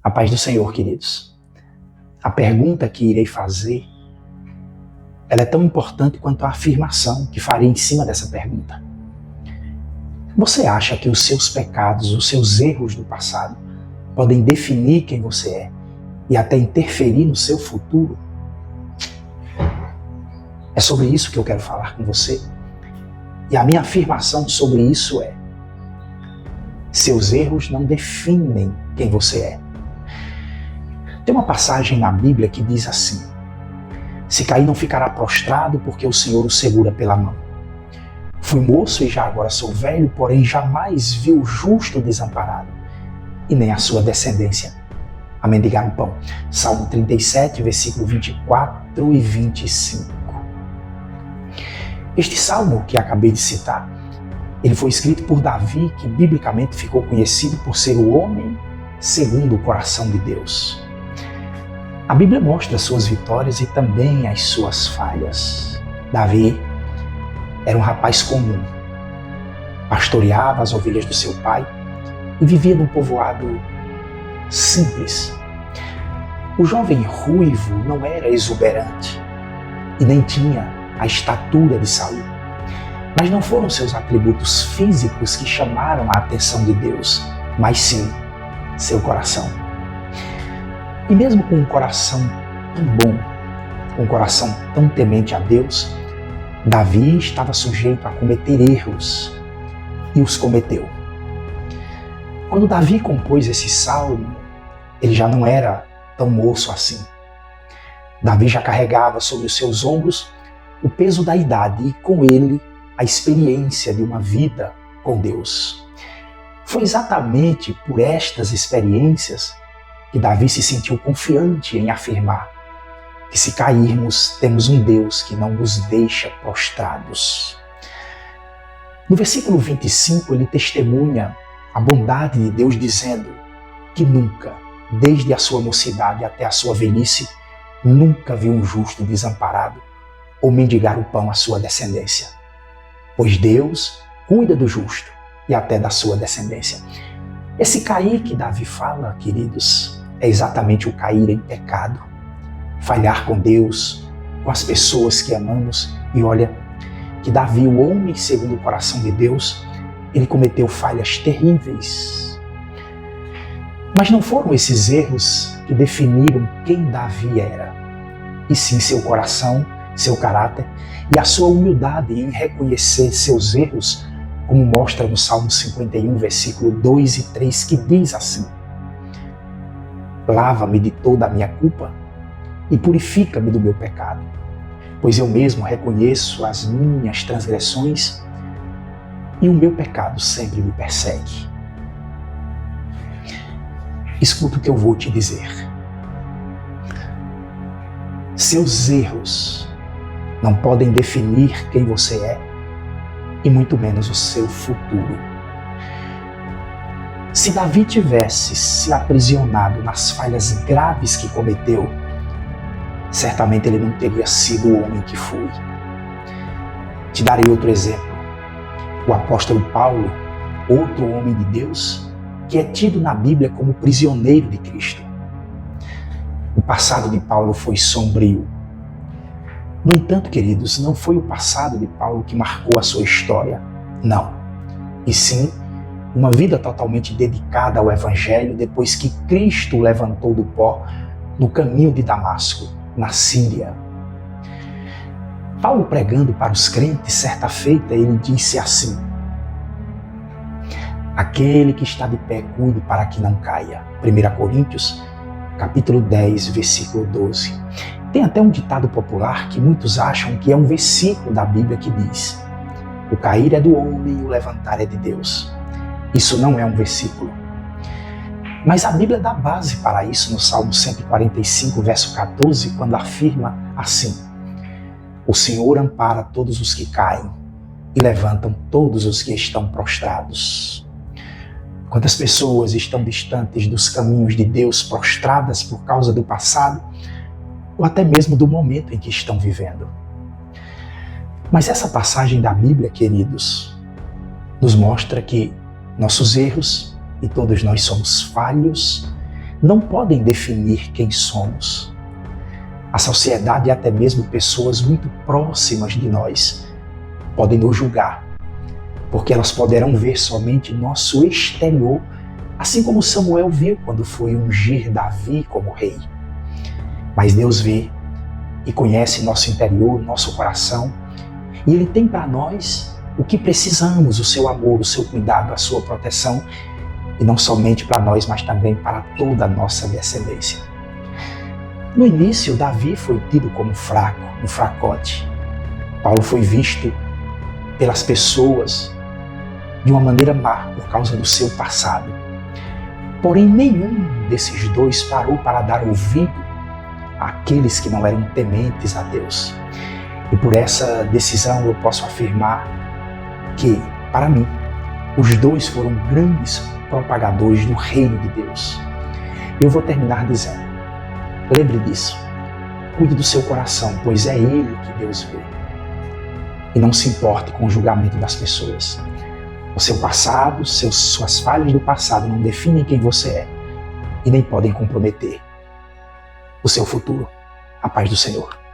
A paz do Senhor, queridos. A pergunta que irei fazer, ela é tão importante quanto a afirmação que farei em cima dessa pergunta. Você acha que os seus pecados, os seus erros do passado, podem definir quem você é e até interferir no seu futuro? É sobre isso que eu quero falar com você. E a minha afirmação sobre isso é: seus erros não definem quem você é. Tem uma passagem na Bíblia que diz assim: se cair não ficará prostrado, porque o Senhor o segura pela mão. Fui moço e já agora sou velho, porém jamais vi o justo desamparado, e nem a sua descendência a mendigar um pão. Salmo 37, versículo 24 e 25. Este salmo que acabei de citar, ele foi escrito por Davi, que biblicamente ficou conhecido por ser o homem segundo o coração de Deus. A Bíblia mostra suas vitórias e também as suas falhas. Davi era um rapaz comum, pastoreava as ovelhas do seu pai e vivia num povoado simples. O jovem ruivo não era exuberante e nem tinha a estatura de Saul. Mas não foram seus atributos físicos que chamaram a atenção de Deus, mas sim seu coração. E mesmo com um coração tão bom, com um coração tão temente a Deus, Davi estava sujeito a cometer erros e os cometeu. Quando Davi compôs esse salmo, ele já não era tão moço assim. Davi já carregava sobre os seus ombros o peso da idade e com ele a experiência de uma vida com Deus. Foi exatamente por estas experiências que Davi se sentiu confiante em afirmar que se cairmos, temos um Deus que não nos deixa prostrados. No versículo 25, ele testemunha a bondade de Deus dizendo que nunca, desde a sua mocidade até a sua velhice, nunca viu um justo desamparado ou mendigar o pão à sua descendência. Pois Deus cuida do justo e até da sua descendência. Esse cair que Davi fala, queridos, é exatamente o cair em pecado. Falhar com Deus, com as pessoas que amamos. E olha que Davi, o homem segundo o coração de Deus, ele cometeu falhas terríveis. Mas não foram esses erros que definiram quem Davi era, e sim seu coração, seu caráter e a sua humildade em reconhecer seus erros, como mostra no Salmo 51, versículo 2 e 3, que diz assim: lava-me de toda a minha culpa e purifica-me do meu pecado, pois eu mesmo reconheço as minhas transgressões e o meu pecado sempre me persegue. Escuta o que eu vou te dizer. Seus erros não podem definir quem você é e muito menos o seu futuro. Se Davi tivesse se aprisionado nas falhas graves que cometeu, certamente ele não teria sido o homem que foi. Te darei outro exemplo. O apóstolo Paulo, outro homem de Deus, que é tido na Bíblia como prisioneiro de Cristo. O passado de Paulo foi sombrio. No entanto, queridos, não foi o passado de Paulo que marcou a sua história, não. E sim, uma vida totalmente dedicada ao Evangelho depois que Cristo o levantou do pó no caminho de Damasco, na Síria. Paulo, pregando para os crentes, certa feita, ele disse assim: aquele que está de pé, cuide para que não caia. 1 Coríntios, capítulo 10, versículo 12. Tem até um ditado popular que muitos acham que é um versículo da Bíblia que diz: o cair é do homem e o levantar é de Deus. Isso não é um versículo. Mas a Bíblia dá base para isso no Salmo 145, verso 14, quando afirma assim: o Senhor ampara todos os que caem e levantam todos os que estão prostrados. Quantas pessoas estão distantes dos caminhos de Deus, prostradas por causa do passado, ou até mesmo do momento em que estão vivendo. Mas essa passagem da Bíblia, queridos, nos mostra que nossos erros, e todos nós somos falhos, não podem definir quem somos. A sociedade e até mesmo pessoas muito próximas de nós podem nos julgar, porque elas poderão ver somente nosso exterior, assim como Samuel viu quando foi ungir Davi como rei. Mas Deus vê e conhece nosso interior, nosso coração, e Ele tem para nós o que precisamos, o seu amor, o seu cuidado, a sua proteção, e não somente para nós, mas também para toda a nossa descendência. No início, Davi foi tido como fraco, um fracote. Paulo foi visto pelas pessoas de uma maneira má por causa do seu passado. Porém, nenhum desses dois parou para dar ouvido àqueles que não eram tementes a Deus. E por essa decisão eu posso afirmar que, para mim, os dois foram grandes propagadores do reino de Deus. Eu vou terminar dizendo, lembre disso, cuide do seu coração, pois é ele que Deus vê. E não se importe com o julgamento das pessoas. O seu passado, suas falhas do passado não definem quem você é e nem podem comprometer o seu futuro. A paz do Senhor.